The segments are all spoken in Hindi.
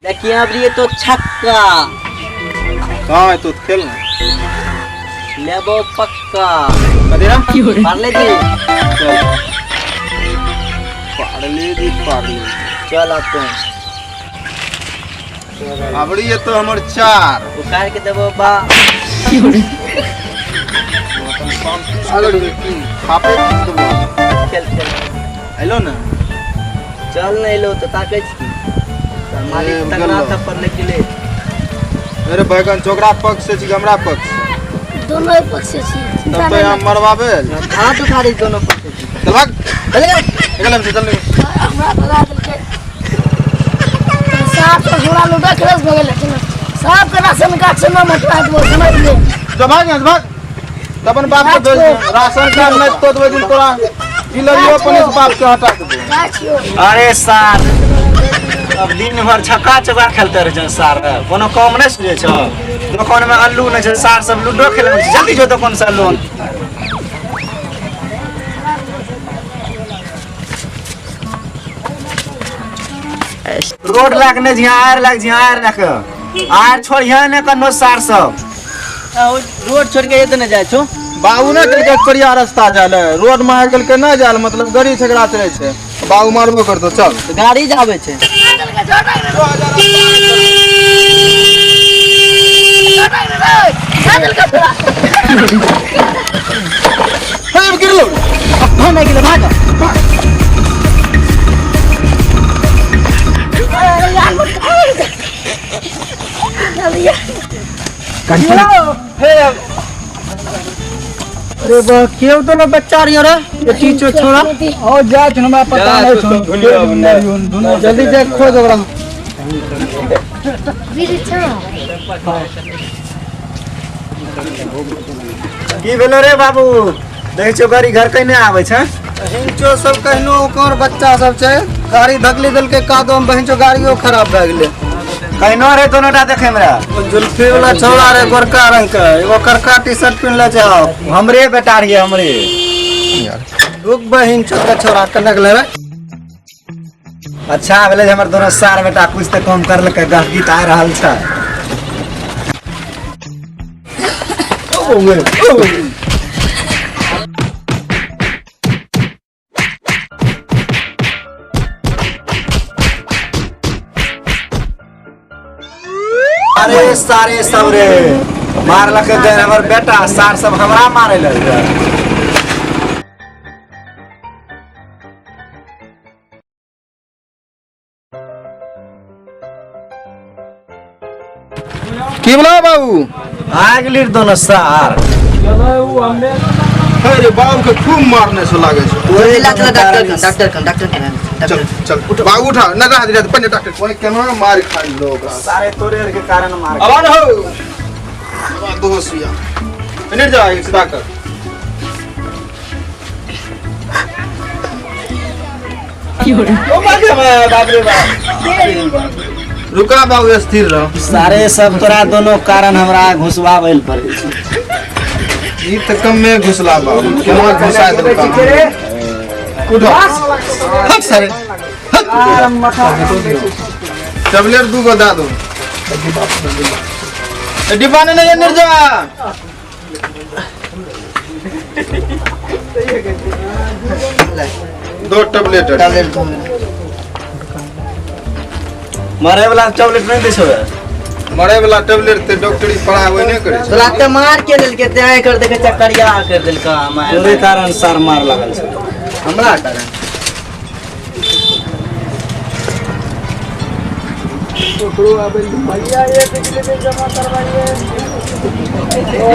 देखिए अब ये तो छक्का। हाँ तो खेल ना। लेबो पक्का। कदेरा पार्ले जी। चल पार्ले चल आते हैं। अबड़ी ये तो हमर चार उखाड़ के देबो बा। अगड़ी खापे देबो खेल खेल हेलो ना चल नहीं लो तो ताके छी मालिक तगड़ा था पढ़ने के लिए। मेरे बैगन चोकरा पक्ष से छी हमरा पक्ष से दोनों ही पक्ष से तब तो हम मरवाबे हाथ उठा रही दोनों पक्ष से। चल भाग चल गए निकल हमसे चल हमरा भगा देलके साफ का घोड़ा लूटा खरस भगे लेकिन साफ का राशन कार्ड से ना मटवा दो समझ ले। तो भाग यहाँ से भाग अपन बाप के भेज दे राशन कार्ड नहीं तो दे दिन तोरा ई लगियो अपन इस बाप के हटा दे। गाछियो अरे सार अब दिन भर छक्का चौका खेलते रहे सार कोनो काम नहीं सुझे छ दुकान में अल्लू नहीं छै सार सब लूडो खेले जल्दी जो दुकान से लोन रोड लगने झियार लग आर छोड़िया ने कनो सार सब रोड छोड़ के ये तो न जाए छो। बाबू ना चल के करिया रास्ता जाले रोड में आगल के ना जाल मतलब गाड़ी झगड़ा चले छे बाबू मारबो कर दो चल तो गाड़ी जावे छे। हे गिर लो हम नहीं गिरे भाग। अरे बा क्यों तो ना बच्चा रही रे ये टीचर छोड़ा और जा हमरा पता नहीं जल्दी देख खोज ओकरा की भेलो रे बाबू देख छो गाड़ी घर कहीं आवे छै हिंचो सब कहनो ओकर बच्चा सब छै गाड़ी धकली दल के कादो में बहिंचो गाड़ियो खराब भ गेले कहिनो रे दोनोटा देखे हमरा जुल्फी वाला छौड़ा रे गोरका रंग के एगो करका टी-शर्ट पहनले छै हमरे बेटा रहिए हमरे रुक बहिन छोटका छौड़ा कनक ले रे अच्छा भेले जे हमर दोनों सार बेटा कुछ तो कम कर लके गीत आ रहल छै अरे सारे सब रे मारलक गए हमर बेटा सार सब हमरा मारे लग की बोला बाबू आ गेली दोनों सार अरे बाबू के खूब मारने से लागे छै ओए डॉक्टर चल चल उठ बाबू उठा ना रहा दे पन्ने डॉक्टर कोई केना मार खा लोग सारे तोरे के कारण मार अब न हो अब दोसिया इन्हें जा एक डॉक्टर ओ मागे बाप रे बाप रुका बाबू स्थिर रहो सारे सब तोरा दोनों कारण हमरा घुसवावेल पड़े छै ई त कम में घुसला बाबू केना घुसा दे काम उठो हट सारे टैबलेट दू गो दा दो डिब्बा ने नहीं निर्जा दो टैबलेट मरे वाला टैबलेट नहीं दे छो मरे वाला टैबलेट ते डॉक्टरी पढ़ावे नहीं करे तो लागते मार के दिल के ते कर दे के चक्करिया कर दिल का तोरे कारण सार मार लागल छै हमरा कारण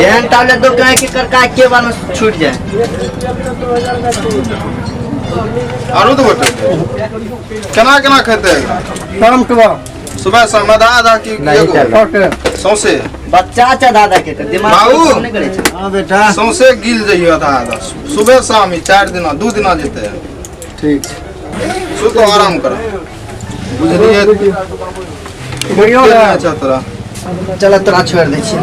एहन टैबलेट दो कहे कि करका के बार में छूट जाए आरो तो बटे केना केना खेते परम के सुबह शाम आधा की एगो सौसे बच्चा अच्छा दादा के दिमाग बाबू। काम नहीं करे छै। हां बेटा सौसे गिल जइयो आधा सुबह शाम ही 4 दिन 2 दिन जेते ठीक सो तो आराम कर बुझलिए बढ़िया अच्छा तोरा चल तोरा छोड़ दै छी